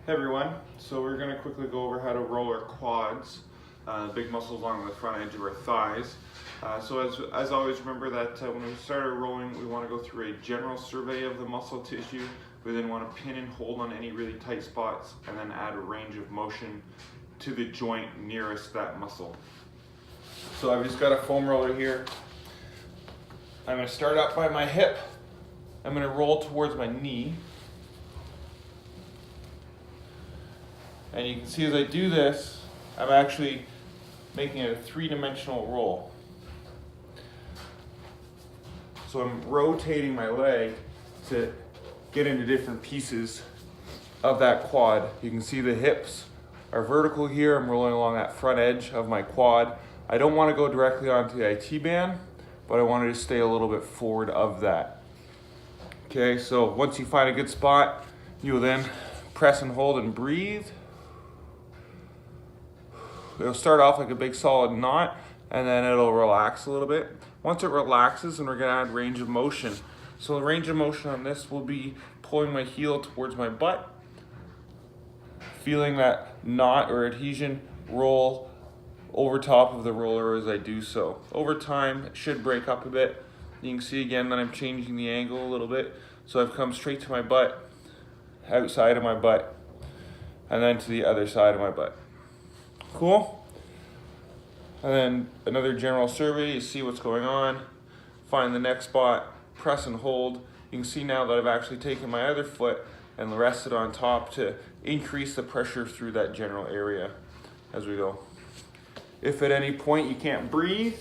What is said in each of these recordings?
Hey everyone, so we're going to quickly go over how to roll our quads, big muscles along the front edge of our thighs. So as always, remember that when we start our rolling, we want to go through a general survey of the muscle tissue. We then want to pin and hold on any really tight spots and then add a range of motion to the joint nearest that muscle. So I've just got a foam roller here. I'm going to start up by my hip. I'm going to roll towards my knee. And you can see as I do this, I'm actually making it a three-dimensional roll. So I'm rotating my leg to get into different pieces of that quad. You can see the hips are vertical here. I'm rolling along that front edge of my quad. I don't want to go directly onto the IT band, but I want to stay a little bit forward of that. Okay, so once you find a good spot, you will then press and hold and breathe. It'll start off like a big solid knot and then it'll relax a little bit. Once it relaxes, then we're gonna add range of motion. So the range of motion on this will be pulling my heel towards my butt, feeling that knot or adhesion roll over top of the roller as I do so. Over time, it should break up a bit. You can see again that I'm changing the angle a little bit. So I've come straight to my butt, outside of my butt, and then to the other side of my butt. Cool. And then another general survey, you see what's going on, find the next spot, press and hold. You can see now that I've actually taken my other foot and rested on top to increase the pressure through that general area as we go. If at any point you can't breathe,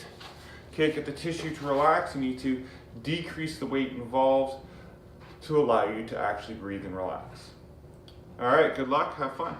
can't get the tissue to relax, you need to decrease the weight involved to allow you to actually breathe and relax. All right, good luck, have fun.